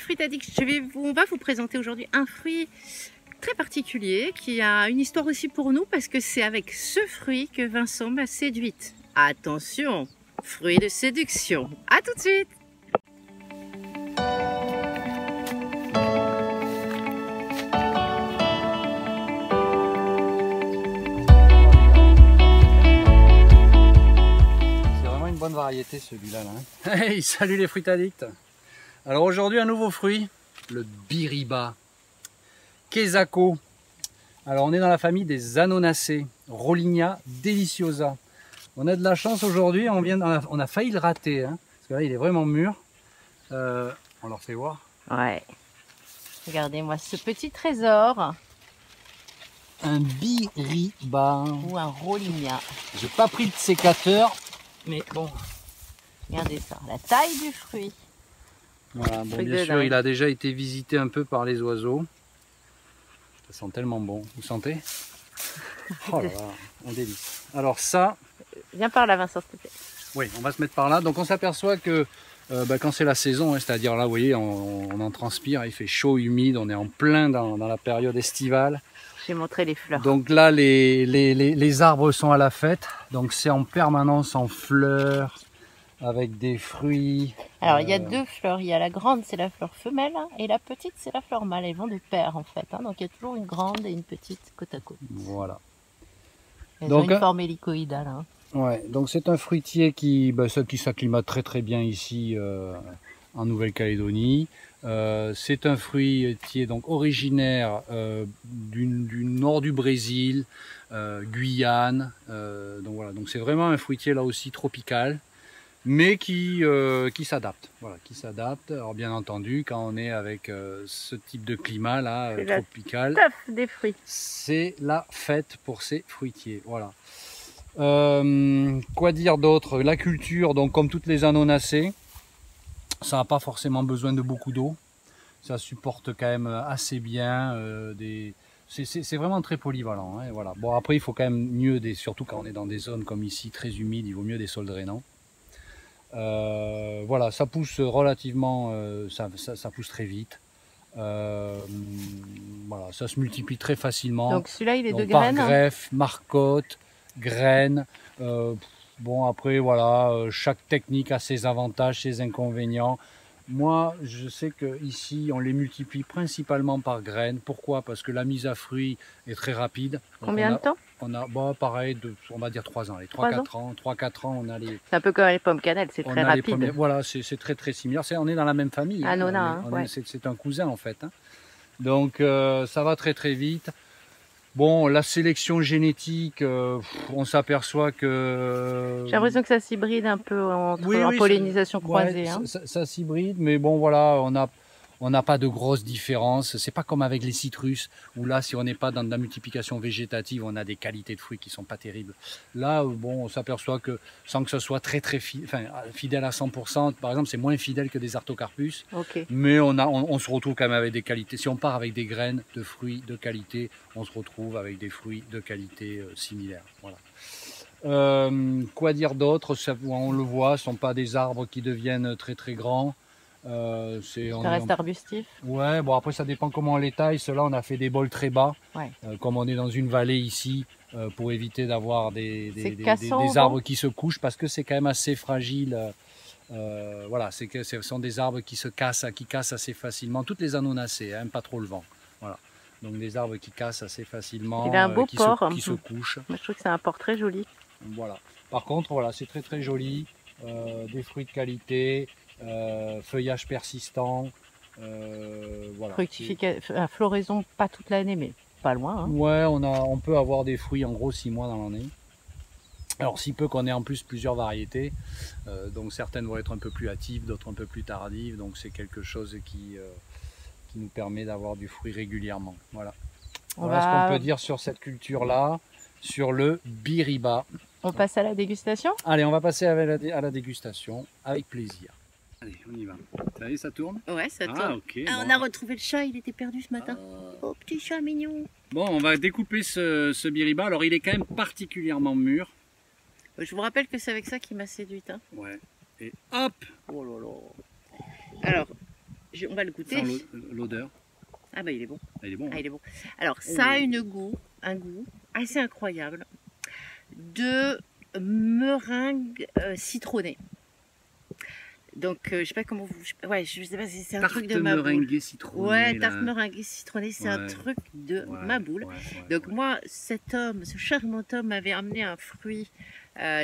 Fruit Addict, on va vous présenter aujourd'hui un fruit très particulier qui a une histoire aussi pour nous parce que c'est avec ce fruit que Vincent m'a séduite. Attention, fruit de séduction. À tout de suite. C'est vraiment une bonne variété celui-là. Hein. Hey, salut les fruits addicts. Alors aujourd'hui un nouveau fruit, le biriba. Quesaco. Alors on est dans la famille des Anonacées, Rollinia deliciosa. On a de la chance aujourd'hui, on a failli le rater, hein, parce que là il est vraiment mûr. On leur fait voir. Ouais. Regardez-moi ce petit trésor. Un biriba. Ou un Rollinia. J'ai pas pris de sécateur, mais bon. Regardez ça, la taille du fruit. Voilà, bon, bien sûr, il a déjà été visité un peu par les oiseaux. Ça sent tellement bon. Vous sentez? Oh là là, un délice. Alors ça... Viens par là, Vincent, s'il te plaît. Oui, on va se mettre par là. Donc on s'aperçoit que quand c'est la saison, hein, c'est-à-dire là, vous voyez, on en transpire, il fait chaud, humide, on est en plein dans la période estivale. J'ai montré les fleurs. Donc là, les arbres sont à la fête. Donc c'est en permanence en fleurs, avec des fruits. Alors il y a deux fleurs, il y a la grande, c'est la fleur femelle, hein, et la petite, c'est la fleur mâle. Elles vont de pair en fait, hein, donc il y a toujours une grande et une petite côte à côte. Voilà. Elles donc, ont une forme hélicoïdale. Hein. Ouais, donc c'est un fruitier qui s'acclimate très bien ici en Nouvelle-Calédonie. C'est un fruitier donc originaire du nord du Brésil, Guyane. Donc voilà, donc c'est vraiment un fruitier là aussi tropical, mais qui s'adapte. Voilà, qui s'adapte. Alors bien entendu, quand on est avec ce type de climat là tropical, des fruits. C'est la fête pour ces fruitiers. Voilà. Quoi dire d'autre? La culture, donc comme toutes les Anonacées, ça n'a pas forcément besoin de beaucoup d'eau. Ça supporte quand même assez bien. C'est vraiment très polyvalent. Hein, voilà. Bon, après, il faut quand même mieux, surtout quand on est dans des zones comme ici, très humides, il vaut mieux des sols drainants. Voilà, ça pousse relativement, ça pousse très vite. Voilà, ça se multiplie très facilement. Donc celui-là, il est de par graines. greffe, marcotte, graines. Bon après voilà, chaque technique a ses avantages, ses inconvénients. Moi je sais que ici on les multiplie principalement par graines. Pourquoi? Parce que la mise à fruit est très rapide. Donc combien de temps? On a pareil, on va dire 3 ans, les 3-4 ans. 3-4 ans on a les... C'est un peu comme les pommes cannelle, c'est très rapide. Voilà, c'est très similaire. On est dans la même famille. Anona, hein. Ouais. C'est un cousin en fait. Hein. Donc ça va très vite. Bon, la sélection génétique, on s'aperçoit que... J'ai l'impression que ça s'hybride un peu en pollinisation croisée. Ouais, hein. ça s'hybride, mais bon voilà, on n'a pas de grosses différences. C'est pas comme avec les citrus, où là, si on n'est pas dans de la multiplication végétative, on a des qualités de fruits qui sont pas terribles. Là, bon, on s'aperçoit que sans que ce soit très fidèle à 100%, par exemple, c'est moins fidèle que des artocarpus. Okay. Mais on se retrouve quand même avec des qualités. Si on part avec des graines de fruits de qualité, on se retrouve avec des fruits de qualité similaire. Voilà. Quoi dire d'autre? On le voit, ce ne sont pas des arbres qui deviennent très grands. Ça reste arbustif. Ouais, bon après ça dépend comment on les taille. Ceux-là on a fait des bols très bas, ouais. Comme on est dans une vallée ici, pour éviter d'avoir des cassant, arbres qui se couchent, parce que c'est quand même assez fragile. Voilà, ce sont des arbres qui cassent assez facilement. Toutes les Anonacées, hein, pas trop le vent. Voilà. Donc des arbres qui cassent assez facilement, il a un beau port, qui se couchent. Moi, je trouve que c'est un port très joli. Voilà. Par contre, voilà, c'est très joli, des fruits de qualité. Feuillage persistant, voilà. Floraison pas toute l'année, mais pas loin. Hein. Ouais, on peut avoir des fruits en gros 6 mois dans l'année. Alors si peu qu'on ait en plus plusieurs variétés, donc certaines vont être un peu plus hâtives, d'autres un peu plus tardives, donc c'est quelque chose qui nous permet d'avoir du fruit régulièrement. Voilà. Voilà ce qu'on peut dire sur cette culture-là, sur le biriba. On passe à la dégustation? Allez, on va passer à la dégustation, avec plaisir. Allez, on y va. Ça y est, ça tourne? Ouais, ça tourne. Ah, ok. On a retrouvé le chat, il était perdu ce matin. Oh, petit chat mignon. Bon, on va découper ce biriba. Alors, il est quand même particulièrement mûr. Je vous rappelle que c'est avec ça qu'il m'a séduite. Hein. Ouais. Et hop! Oh là là. Alors, On va le goûter. Sans l'odeur. Ah bah il est bon. Il est bon. Ah, Hein. il est bon. Alors ça a un goût assez incroyable de meringue citronnée. Donc je sais pas comment vous... Ouais, je sais pas si c'est un truc de ma boule. Tarte meringuée citronnée. Ouais, tarte meringuée citronnée, c'est un truc de ma boule. Donc moi, cet homme, ce charmant homme m'avait amené un fruit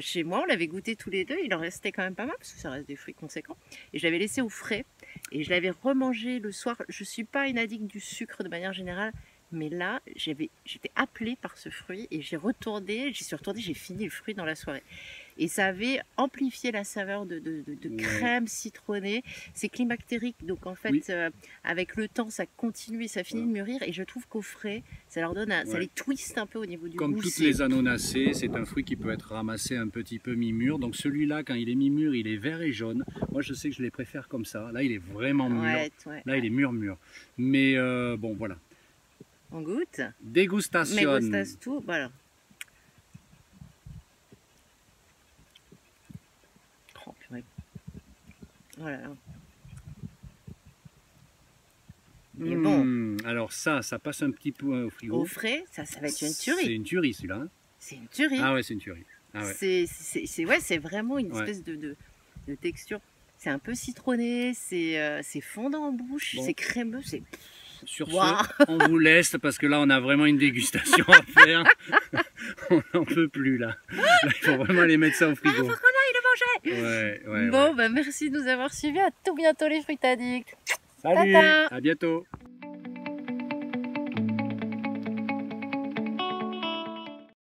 chez moi. On l'avait goûté tous les deux. Il en restait quand même pas mal parce que ça reste des fruits conséquents. Et je l'avais laissé au frais. Et je l'avais remangé le soir. Je suis pas une addict du sucre de manière générale. Mais là, j'étais appelée par ce fruit et j'y suis retournée, j'ai fini le fruit dans la soirée. Et ça avait amplifié la saveur de crème citronnée. C'est climactérique, donc en fait, avec le temps, ça continue et ça finit de mûrir. Et je trouve qu'au frais, ça leur donne, ça les twiste un peu au niveau du goût. Comme toutes les anonacées, c'est un fruit qui peut être ramassé un petit peu mi-mûr. Donc celui-là, quand il est mi-mûr, il est vert et jaune. Moi, je sais que je les préfère comme ça. Là, il est vraiment mûr. Là, il est mûr. Mais bon, voilà. On goûte. Dégustation. Tout, voilà. Oh, purée. Voilà. Il est bon. Alors ça passe un petit peu au frigo. Au frais, ça va être une tuerie. C'est une tuerie celui-là. Hein. C'est une tuerie. Ah ouais, c'est une tuerie. Ah ouais. C'est vraiment une espèce de texture. C'est un peu citronné, c'est fondant en bouche, c'est crémeux, c'est... Sur ce, on vous laisse parce que là on a vraiment une dégustation à faire. On n'en peut plus là. Il faut vraiment aller mettre ça au frigo. Ah, faut qu'on aille le manger. Bon, bah merci de nous avoir suivis. À tout bientôt les fruits addicts. Salut, à bientôt.